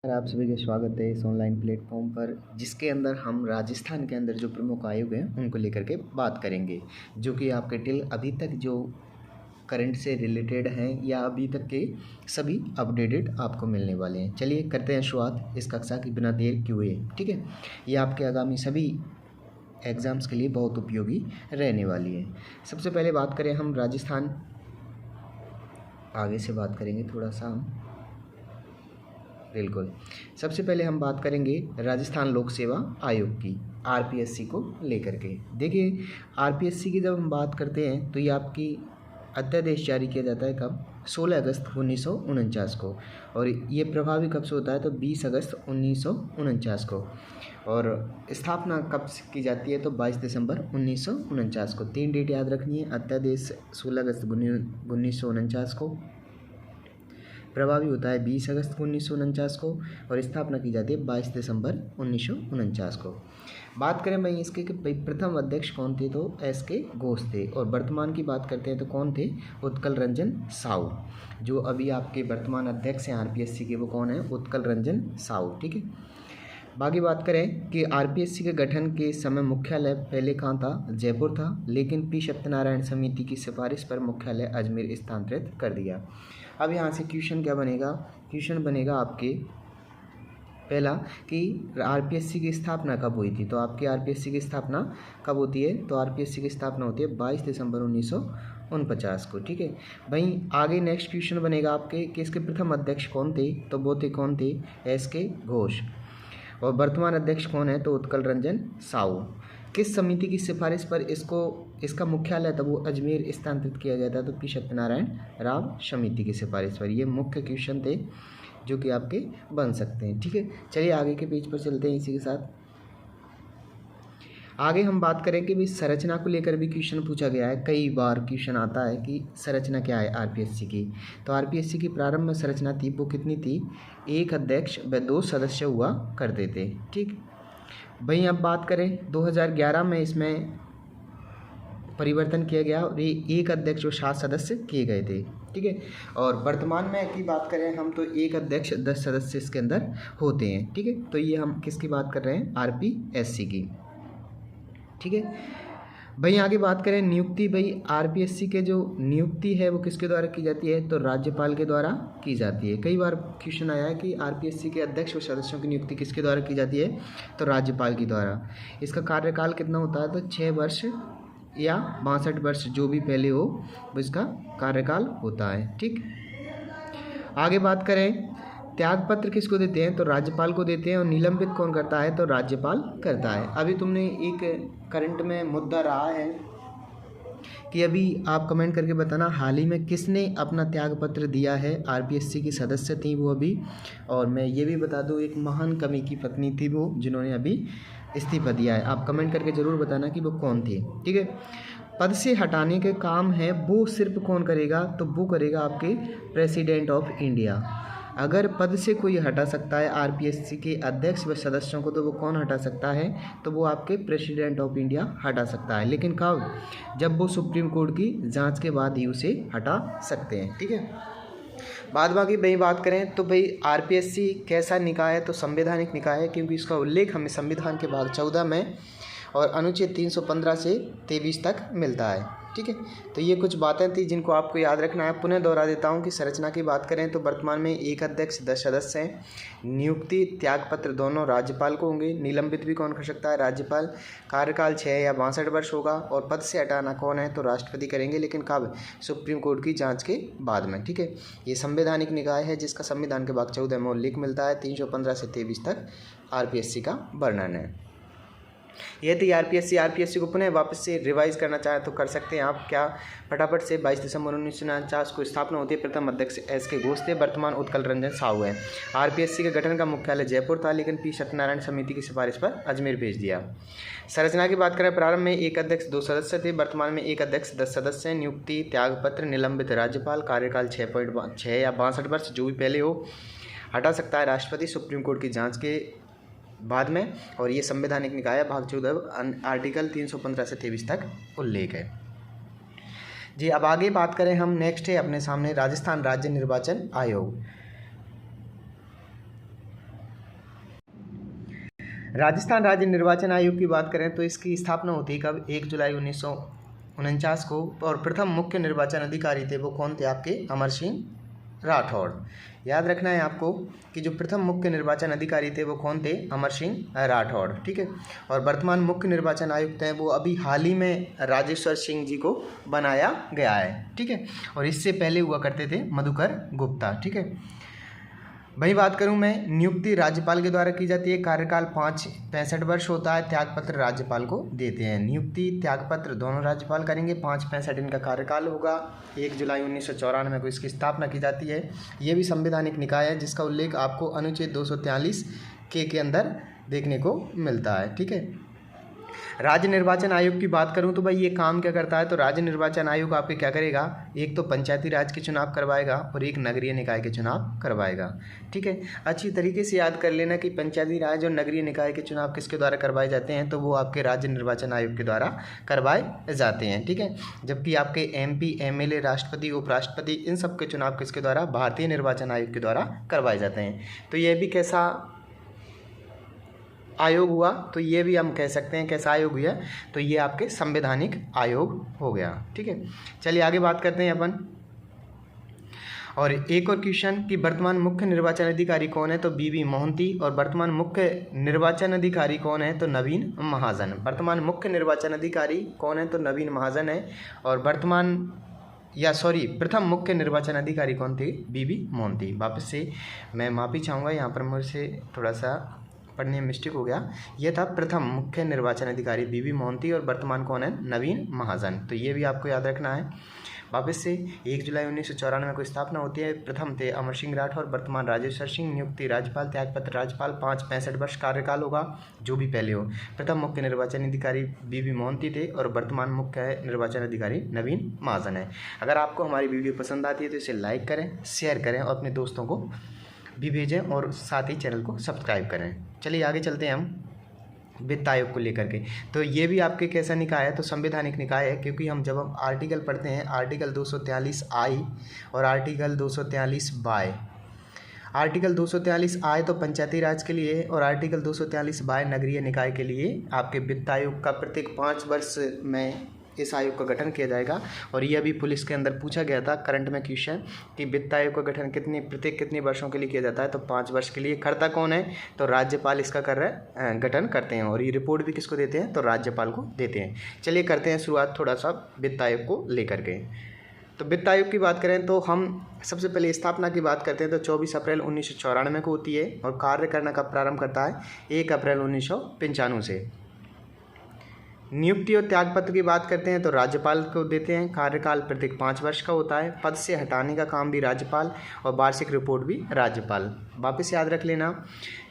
आप सभी का स्वागत है इस ऑनलाइन प्लेटफॉर्म पर, जिसके अंदर हम राजस्थान के अंदर जो प्रमुख आयोग हैं उनको लेकर के बात करेंगे, जो कि आपके टिल अभी तक जो करंट से रिलेटेड हैं या अभी तक के सभी अपडेटेड आपको मिलने वाले हैं। चलिए करते हैं शुरुआत इस कक्षा की बिना देर किए हुए। ठीक है, ये आपके आगामी सभी एग्ज़ाम्स के लिए बहुत उपयोगी रहने वाली है। सबसे पहले बात करें हम राजस्थान, आगे से बात करेंगे थोड़ा सा हम, बिल्कुल। सबसे पहले हम बात करेंगे राजस्थान लोक सेवा आयोग की, आरपीएससी को लेकर के। देखिए, आरपीएससी की जब हम बात करते हैं तो ये आपकी अध्यादेश जारी किया जाता है कब? 16 अगस्त 1949 को, और ये प्रभावी कब से होता है? तो 20 अगस्त 1949 को। और स्थापना कब की जाती है? तो 22 दिसंबर 1949 को। 3 डेट याद रखनी है। अध्यादेश 16 अगस्त 1949 को, प्रभावी होता है 20 अगस्त 1949 को, और स्थापना की जाती है 22 दिसंबर 1949 को। बात करें भाई इसके कि भाई प्रथम अध्यक्ष कौन थे? तो एस के घोष थे। और वर्तमान की बात करते हैं तो कौन थे? उत्कल रंजन साहू। जो अभी आपके वर्तमान अध्यक्ष हैं आरपीएससी के, वो कौन है? उत्कल रंजन साहू। ठीक है, बाकी बात करें कि आरपीएससी के गठन के समय मुख्यालय पहले कहाँ था? जयपुर था, लेकिन पी सत्यनारायण समिति की सिफारिश पर मुख्यालय अजमेर स्थानांतरित कर दिया। अब यहाँ से क्वेश्चन क्या बनेगा? क्वेश्चन बनेगा आपके पहला कि आरपीएससी की स्थापना कब हुई थी? तो आपकी आरपीएससी की स्थापना कब होती है? तो आरपीएससी की स्थापना होती है 22 दिसंबर 1949 को। ठीक है, वहीं आगे नेक्स्ट क्वेश्चन बनेगा आपके कि इसके प्रथम अध्यक्ष कौन थे? तो वो थे कौन थे? एस के घोष। और वर्तमान अध्यक्ष कौन है? तो उत्कल रंजन साहू। किस समिति की सिफारिश पर इसका मुख्यालय था वो अजमेर स्थानांतरित किया गया था? तो पी सत्यनारायण राव समिति की सिफारिश पर। ये मुख्य क्वेश्चन थे जो कि आपके बन सकते हैं। ठीक है, चलिए आगे के पेज पर चलते हैं। इसी के साथ आगे हम बात करें कि भाई संरचना को लेकर भी क्वेश्चन पूछा गया है। कई बार क्वेश्चन आता है कि संरचना क्या है आरपीएससी की। तो आरपीएससी की प्रारंभ में संरचना थी, वो कितनी थी? 1 अध्यक्ष व 2 सदस्य हुआ करते थे। ठीक भाई, अब बात करें 2011 में इसमें परिवर्तन किया गया और ये 1 अध्यक्ष और 7 सदस्य किए गए थे। ठीक है, और वर्तमान में की बात करें हम तो 1 अध्यक्ष 10 सदस्य इसके अंदर होते हैं। ठीक है, तो ये हम किसकी बात कर रहे हैं? आरपीएससी की। ठीक है भाई, आगे बात करें नियुक्ति। भाई आरपीएससी के जो नियुक्ति है वो किसके द्वारा की जाती है? तो राज्यपाल के द्वारा की जाती है। कई बार क्वेश्चन आया है कि आरपीएससी के अध्यक्ष और सदस्यों की नियुक्ति किसके द्वारा की जाती है? तो राज्यपाल के द्वारा। इसका कार्यकाल कितना होता है? तो 6 वर्ष या 62 वर्ष, जो भी पहले हो वो इसका कार्यकाल होता है। ठीक, आगे बात करें त्यागपत्र किसको देते हैं? तो राज्यपाल को देते हैं। और निलंबित कौन करता है? तो राज्यपाल करता है। अभी तुमने एक करंट में मुद्दा रहा है कि अभी आप कमेंट करके बताना हाल ही में किसने अपना त्यागपत्र दिया है। आरपीएससी की सदस्य थी वो अभी, और मैं ये भी बता दूं एक महान कवि की पत्नी थी वो, जिन्होंने अभी इस्तीफा दिया है। आप कमेंट करके ज़रूर बताना कि वो कौन थी। ठीक है, पद से हटाने के काम है वो सिर्फ कौन करेगा? तो वो करेगा आपके प्रेसिडेंट ऑफ इंडिया। अगर पद से कोई हटा सकता है आरपीएससी के अध्यक्ष व सदस्यों को, तो वो कौन हटा सकता है? तो वो आपके प्रेसिडेंट ऑफ इंडिया हटा सकता है। लेकिन कब? जब वो सुप्रीम कोर्ट की जांच के बाद ही उसे हटा सकते हैं। ठीक है, बाद बाकी भाई बात करें तो भाई आरपीएससी कैसा निकाय है? तो संवैधानिक निकाय है, क्योंकि इसका उल्लेख हमें संविधान के भाग 14 में और अनुच्छेद 315 से 23 तक मिलता है। ठीक है, तो ये कुछ बातें थी जिनको आपको याद रखना है। पुनः दोहरा देता हूँ कि संरचना की बात करें तो वर्तमान में 1 अध्यक्ष 10 सदस्य हैं। नियुक्ति त्यागपत्र दोनों राज्यपाल को होंगे। निलंबित भी कौन कर सकता है? राज्यपाल। कार्यकाल 6 या 62 वर्ष होगा। और पद से हटाना कौन है? तो राष्ट्रपति करेंगे, लेकिन कब? सुप्रीम कोर्ट की जाँच के बाद में। ठीक है, ये संवैधानिक निकाय है जिसका संविधान के भाग 14 में उल्लेख मिलता है। 315 से 23 तक आरपीएससी का वर्णन है। ये थी आरपीएससी को पुनः वापस से रिवाइज करना चाहें तो कर सकते हैं आप। क्या? फटाफट से 22 दिसंबर 1949 को स्थापना होती है। प्रथम अध्यक्ष एस के घोष थे, वर्तमान उत्कल रंजन साहू है। आरपीएससी के गठन का मुख्यालय जयपुर था, लेकिन पी सत्यनारायण समिति की सिफारिश पर अजमेर भेज दिया। संरचना की बात करें, प्रारंभ में 1 अध्यक्ष 2 सदस्य थे। वर्तमान में 1 अध्यक्ष 10 सदस्य हैं। नियुक्ति त्यागपत्र निलंबित राज्यपाल। कार्यकाल 6 या 62 वर्ष, जो भी पहले हो हटा सकता है राष्ट्रपति सुप्रीम कोर्ट की जाँच के बाद में। और ये संवैधानिक निकाय है, भाग 14 आर्टिकल 315 से 23 तक उल्लेख है जी। अब आगे बात करें हम, नेक्स्ट है अपने सामने राजस्थान राज्य निर्वाचन आयोग। राजस्थान राज्य निर्वाचन आयोग की बात करें तो इसकी स्थापना होती है कब? 1 जुलाई 1949 को। और प्रथम मुख्य निर्वाचन अधिकारी थे वो कौन थे आपके? अमर सिंह राठौड़। याद रखना है आपको कि जो प्रथम मुख्य निर्वाचन अधिकारी थे वो कौन थे? अमर सिंह राठौड़, ठीक है। और वर्तमान मुख्य निर्वाचन आयुक्त हैं वो अभी हाल ही में राजेश्वर सिंह जी को बनाया गया है, ठीक है। और इससे पहले हुआ करते थे मधुकर गुप्ता, ठीक है। वही बात करूं मैं, नियुक्ति राज्यपाल के द्वारा की जाती है। कार्यकाल 65 वर्ष होता है। त्यागपत्र राज्यपाल को देते हैं। नियुक्ति त्यागपत्र दोनों राज्यपाल करेंगे। 5-65 इनका कार्यकाल होगा। 1 जुलाई 1994 को इसकी स्थापना की जाती है। ये भी संवैधानिक निकाय है जिसका उल्लेख आपको अनुच्छेद 243 के अंदर देखने को मिलता है, ठीक है। राज्य निर्वाचन आयोग की बात करूं तो भाई ये काम क्या करता है? तो राज्य निर्वाचन आयोग आपके क्या करेगा? एक तो पंचायती राज के चुनाव करवाएगा और एक नगरीय निकाय के चुनाव करवाएगा, ठीक है। अच्छी तरीके से याद कर लेना कि पंचायती राज और नगरीय निकाय के चुनाव किसके द्वारा करवाए जाते हैं? तो वो आपके राज्य निर्वाचन आयोग के द्वारा करवाए जाते हैं, ठीक है। जबकि आपके MP, MLA, राष्ट्रपति, उपराष्ट्रपति इन सब के चुनाव किसके द्वारा? भारतीय निर्वाचन आयोग के द्वारा करवाए जाते हैं। तो ये भी कैसा आयोग हुआ? तो ये भी हम कह सकते हैं कैसा आयोग हुआ? तो ये आपके संवैधानिक आयोग हो गया, ठीक है। चलिए आगे बात करते हैं अपन। और एक और क्वेश्चन कि वर्तमान मुख्य निर्वाचन अधिकारी कौन है? तो BB मोहंती। और वर्तमान मुख्य निर्वाचन अधिकारी कौन है? तो नवीन महाजन। वर्तमान मुख्य निर्वाचन अधिकारी कौन है? तो नवीन महाजन है। और प्रथम मुख्य निर्वाचन अधिकारी कौन थे? BB मोहंती। वापस से मैं माफ़ी चाहूँगा, यहाँ पर मुझसे थोड़ा सा पढ़ने में मिस्टेक हो गया। ये था प्रथम मुख्य निर्वाचन अधिकारी BB मोहंती और वर्तमान कौन है? नवीन महाजन। तो ये भी आपको याद रखना है। वापस से 1 जुलाई 1994 को स्थापना होती है। प्रथम थे अमर सिंह राठौर, वर्तमान राजेश्वर सिंह। नियुक्ति राज्यपाल, त्यागपत्र राज्यपाल। 5-65 वर्ष कार्यकाल होगा, जो भी पहले हो। प्रथम मुख्य निर्वाचन अधिकारी BB मोहंती थे और वर्तमान मुख्य निर्वाचन अधिकारी नवीन महाजन है। अगर आपको हमारी वीडियो पसंद आती है तो इसे लाइक करें, शेयर करें और अपने दोस्तों को भी भेजें और साथ ही चैनल को सब्सक्राइब करें। चलिए आगे चलते हैं हम वित्त आयोग को लेकर के। तो ये भी आपके कैसा निकाय है? तो संवैधानिक निकाय है, क्योंकि जब हम आर्टिकल पढ़ते हैं, आर्टिकल 243I और आर्टिकल 243Y। आर्टिकल 243I तो पंचायती राज के लिए और आर्टिकल 243Y नगरीय निकाय के लिए। आपके वित्त आयोग का प्रत्येक 5 वर्ष में इस आयोग का गठन किया जाएगा। और ये अभी पुलिस के अंदर पूछा गया था करंट में क्वेश्चन कि वित्त आयोग का गठन प्रत्येक कितने वर्षों के लिए किया जाता है? तो 5 वर्ष के लिए। करता कौन है? तो राज्यपाल इसका गठन करते हैं। और ये रिपोर्ट भी किसको देते हैं? तो राज्यपाल को देते हैं। चलिए करते हैं शुरुआत थोड़ा सा वित्त आयोग को लेकर के। तो वित्त आयोग की बात करें तो हम सबसे पहले स्थापना की बात करते हैं तो 24 अप्रैल 1994 को होती है। और कार्य करना कब प्रारंभ करता है? 1 अप्रैल 1995 से। नियुक्ति और त्यागपत्र की बात करते हैं तो राज्यपाल को देते हैं। कार्यकाल प्रत्येक 5 वर्ष का होता है। पद से हटाने का काम भी राज्यपाल और वार्षिक रिपोर्ट भी राज्यपाल। वापस याद रख लेना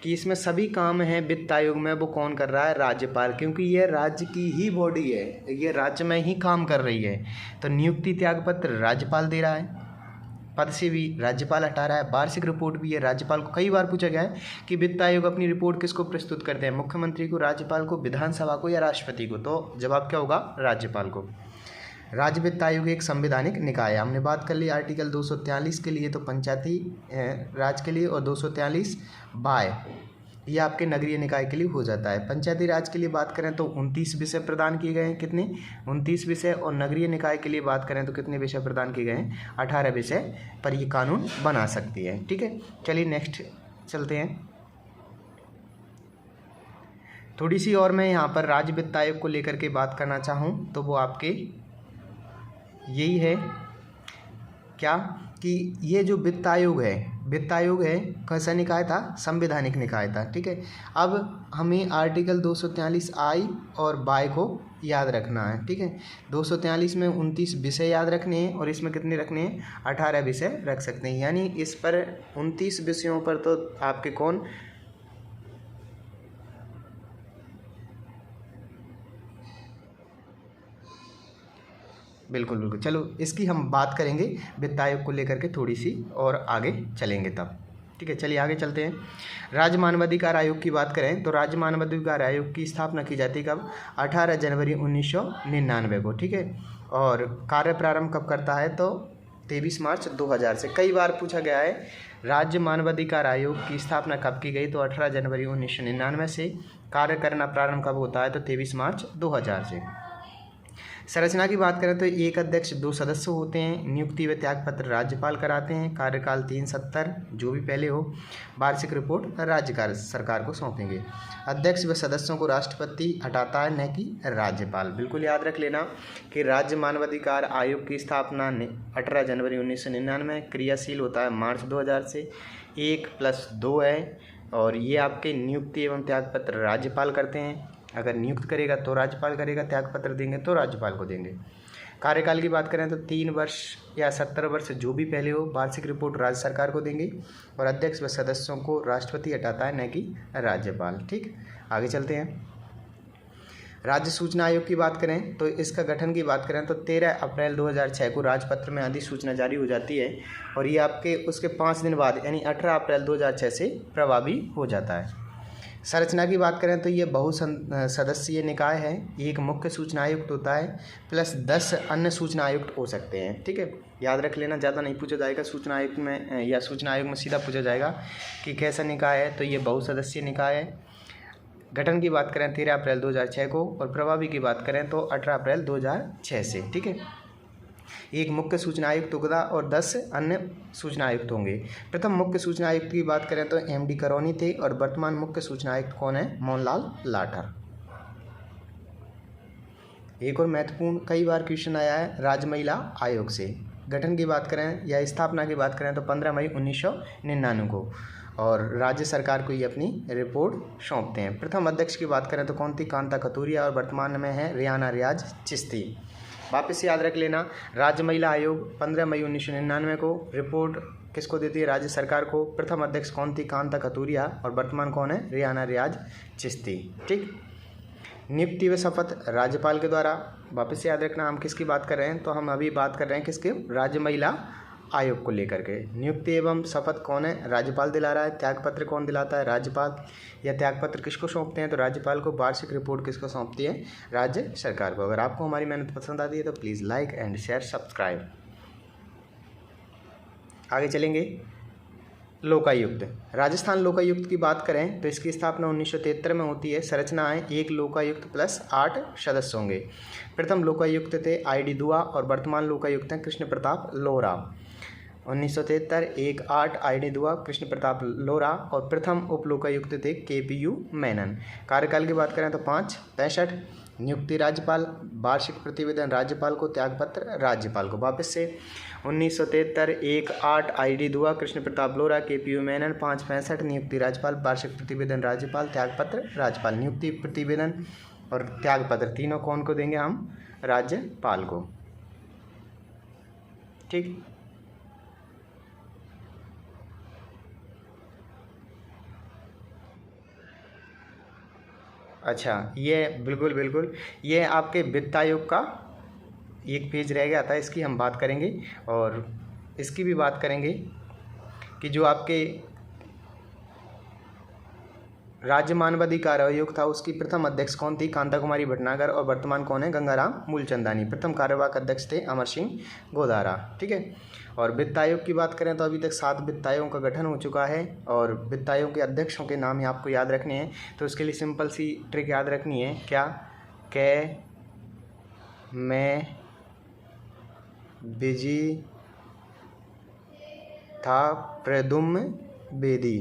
कि इसमें सभी काम हैं वित्त आयोग में वो कौन कर रहा है? राज्यपाल, क्योंकि ये राज्य की ही बॉडी है, ये राज्य में ही काम कर रही है। तो नियुक्ति त्यागपत्र राज्यपाल दे रहा है, पद से भी राज्यपाल हटा रहा है। वार्षिक रिपोर्ट भी है राज्यपाल को। कई बार पूछा गया है कि वित्त आयोग अपनी रिपोर्ट किसको प्रस्तुत करते हैं? मुख्यमंत्री को, राज्यपाल को, विधानसभा को या राष्ट्रपति को? तो जवाब क्या होगा? राज्यपाल को। राज्य वित्त आयोग एक संवैधानिक निकाय है। हमने बात कर ली आर्टिकल 243 के लिए तो पंचायती राज के लिए, और 243Y ये आपके नगरीय निकाय के लिए हो जाता है। पंचायती राज के लिए बात करें तो 29 विषय प्रदान किए गए हैं। कितने? 29 विषय। और नगरीय निकाय के लिए बात करें तो कितने विषय प्रदान किए गए हैं? 18 विषय पर ये कानून बना सकती है, ठीक है। चलिए नेक्स्ट चलते हैं। थोड़ी सी और मैं यहाँ पर राज्य वित्त आयोग को लेकर के बात करना चाहूँ तो वो आपके यही है क्या कि ये जो वित्त आयोग है कैसा निकाय था? संवैधानिक निकाय था, ठीक है। अब हमें आर्टिकल 243I और Y को याद रखना है, ठीक है। 243 में 29 विषय याद रखने हैं और इसमें कितने रखने हैं? 18 विषय रख सकते हैं। यानी इस पर 29 विषयों पर तो आपके कौन बिल्कुल। चलो इसकी हम बात करेंगे वित्त आयोग को लेकर के थोड़ी सी और आगे चलेंगे तब, ठीक है। चलिए आगे चलते हैं। राज्य मानवाधिकार आयोग की बात करें तो राज्य मानवाधिकार आयोग की स्थापना की जाती है कब? 18 जनवरी 1999 को, ठीक है। और कार्य प्रारंभ कब करता है? तो 23 मार्च 2000 से। कई बार पूछा गया है राज्य मानवाधिकार आयोग की स्थापना कब की गई? तो 18 जनवरी 1999 से। कार्य करना प्रारंभ कब होता है? तो 23 मार्च 2000 से। संरचना की बात करें तो एक अध्यक्ष 2 सदस्य होते हैं। नियुक्ति व त्यागपत्र राज्यपाल कराते हैं। कार्यकाल 370 जो भी पहले हो। वार्षिक रिपोर्ट राज्य सरकार को सौंपेंगे। अध्यक्ष व सदस्यों को राष्ट्रपति हटाता है, न कि राज्यपाल। बिल्कुल याद रख लेना कि राज्य मानवाधिकार आयोग की स्थापना 18 जनवरी 1999, क्रियाशील होता है मार्च 2000 से। 1+2 है और ये आपके नियुक्ति एवं त्यागपत्र राज्यपाल करते हैं। अगर नियुक्त करेगा तो राज्यपाल करेगा, त्यागपत्र देंगे तो राज्यपाल को देंगे। कार्यकाल की बात करें तो 3 वर्ष या 70 वर्ष जो भी पहले हो। वार्षिक रिपोर्ट राज्य सरकार को देंगे और अध्यक्ष व सदस्यों को राष्ट्रपति हटाता है, न कि राज्यपाल। ठीक, आगे चलते हैं। राज्य सूचना आयोग की बात करें तो इसका गठन की बात करें तो 13 अप्रैल 2006 को राजपत्र में अधिसूचना जारी हो जाती है और ये आपके उसके 5 दिन बाद यानी 18 अप्रैल 2006 से प्रभावी हो जाता है। संरचना की बात करें तो ये बहुसदस्यीय निकाय है। एक मुख्य सूचना आयुक्त होता है प्लस 10 अन्य सूचना आयुक्त हो सकते हैं। ठीक है, याद रख लेना, ज़्यादा नहीं पूछा जाएगा सूचना आयुक्त में या सूचना आयोग में सीधा पूछा जाएगा कि कैसा निकाय है। तो ये बहुसदस्यीय निकाय है। गठन की बात करें 13 अप्रैल 2006 को और प्रभावी की बात करें तो 18 अप्रैल 2006 से। ठीक है, एक मुख्य सूचना आयुक्त होगा और 10 अन्य सूचना आयुक्त होंगे। प्रथम मुख्य सूचना आयुक्त की बात करें तो MD करौनी थे और वर्तमान मुख्य सूचना आयुक्त कौन है? मोहनलाल लाठर। एक और महत्वपूर्ण कई बार क्वेश्चन आया है राज्य महिला आयोग से। गठन की बात करें या स्थापना की बात करें तो 15 मई 1999 को और राज्य सरकार को ये अपनी रिपोर्ट सौंपते हैं। प्रथम अध्यक्ष की बात करें तो कौन थी? कांता कतूरिया और वर्तमान में है रियाना रियाज चिश्ती। वापस याद रख लेना, राज्य महिला आयोग 15 मई 1999 को रिपोर्ट किसको देती है? राज्य सरकार को। प्रथम अध्यक्ष कौन थी? कांता कतूरिया और वर्तमान कौन है? रियाना रियाज चिश्ती। ठीक, नियुक्ति व शपथ राज्यपाल के द्वारा। वापस याद रखना, हम किसकी बात कर रहे हैं? तो हम अभी बात कर रहे हैं किसके? राज्य महिला आयोग को लेकर के। नियुक्ति एवं शपथ कौन है? राज्यपाल दिला रहा है। त्यागपत्र कौन दिलाता है? राज्यपाल। या त्यागपत्र किसको सौंपते हैं? तो राज्यपाल को। वार्षिक रिपोर्ट किसको सौंपती है? राज्य सरकार को। अगर आपको हमारी मेहनत पसंद आती है तो please like and share subscribe. आगे चलेंगे। लोकायुक्त। राजस्थान लोकायुक्त की बात करें तो इसकी स्थापना 1973 में होती है। संरचना है एक लोकायुक्त प्लस 8 सदस्य होंगे। प्रथम लोकायुक्त थे ID दुआ और वर्तमान लोकायुक्त हैं कृष्ण प्रताप लोहरा। 1973 1/8 ID दुआ कृष्ण प्रताप लोहरा और प्रथम उप लोकायुक्त थे KPU मेनन। कार्यकाल की बात करें तो 5-65। नियुक्ति राज्यपाल, वार्षिक प्रतिवेदन राज्यपाल को, त्यागपत्र राज्यपाल को। वापस से 1973 1/8 ID दुआ कृष्ण प्रताप लोहरा KPU मेनन। 5-65 नियुक्ति राज्यपाल, वार्षिक प्रतिवेदन राज्यपाल, त्यागपत्र राज्यपाल। नियुक्ति प्रतिवेदन और त्यागपत्र तीनों कौन को देंगे? हम राज्यपाल को। ठीक, अच्छा, ये बिल्कुल ये आपके वित्त आयोग का एक पेज रह गया था, इसकी हम बात करेंगे और इसकी भी बात करेंगे कि जो आपके राज्य मानवाधिकार आयोग था उसकी प्रथम अध्यक्ष कौन थी? कांता कुमारी भटनागर और वर्तमान कौन है? गंगाराम मूलचंदानी। प्रथम कार्यवाहक अध्यक्ष थे अमर सिंह गोदारा। ठीक है, और वित्त आयोग की बात करें तो अभी तक 7 वित्त आयोगों का गठन हो चुका है और वित्त आयोग के अध्यक्षों के नाम ही आपको याद रखने हैं। तो उसके लिए सिंपल सी ट्रिक याद रखनी है। क्या? कै, मैं, बिजी था, प्रदुम्न बेदी।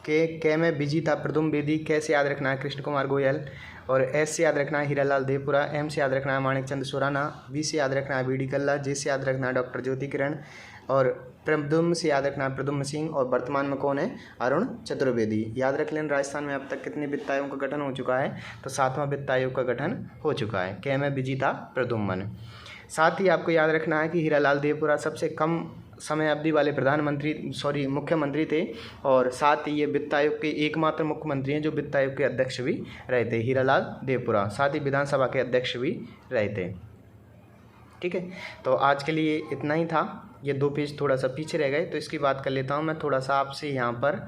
के में बिजी था, प्रदुम्न बेदी। कैसे याद रखना है? कृष्ण कुमार गोयल। और एस से याद रखना है हीरालाल देवपुरा। एम से याद रखना है माणिक चंद सुराना। वी से याद रखना है BD कल्ला। जे से याद रखना है डॉक्टर ज्योति किरण। और प्रदुम्न से याद रखना है प्रदुम्न सिंह। और वर्तमान में कौन है? अरुण चतुर्वेदी। याद रख लेना, राजस्थान में अब तक कितने वित्त आयोगों का गठन हो चुका है? तो 7वां वित्त आयोग का गठन हो चुका है। के में बिजी था, प्रदुम्न। साथ ही आपको याद रखना है कि हीरालाल देवपुरा सबसे कम समय अवधि वाले मुख्यमंत्री थे और साथ ही ये वित्त आयोग के एकमात्र मुख्यमंत्री हैं जो वित्त आयोग के अध्यक्ष भी रहे थे, हीरालाल देवपुरा। साथ ही विधानसभा के अध्यक्ष भी रहे थे। ठीक है, तो आज के लिए इतना ही था। ये 2 पेज थोड़ा सा पीछे रह गए तो इसकी बात कर लेता हूँ मैं थोड़ा सा आपसे यहाँ पर।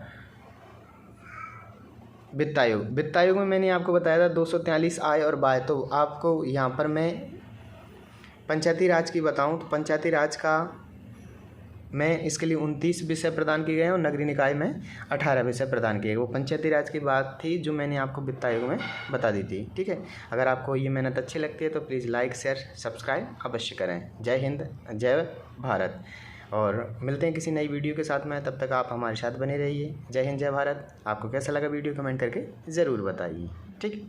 वित्त आयोग में मैंने आपको बताया था 243 आय और वाय। तो आपको यहाँ पर मैं पंचायती राज की बताऊँ तो पंचायती राज का में इसके लिए 29 विषय प्रदान किए गए हैं और नगरीय निकाय में 18 विषय प्रदान किए गए। वो पंचायती राज की बात थी जो मैंने आपको वित्त आयोग में बता दी थी। ठीक है, अगर आपको ये मेहनत अच्छी लगती है तो प्लीज़ लाइक शेयर सब्सक्राइब अवश्य करें। जय हिंद, जय भारत, और मिलते हैं किसी नई वीडियो के साथ में। तब तक आप हमारे साथ बने रहिए। जय हिंद, जय भारत। आपको कैसा लगा वीडियो कमेंट करके ज़रूर बताइए। ठीक।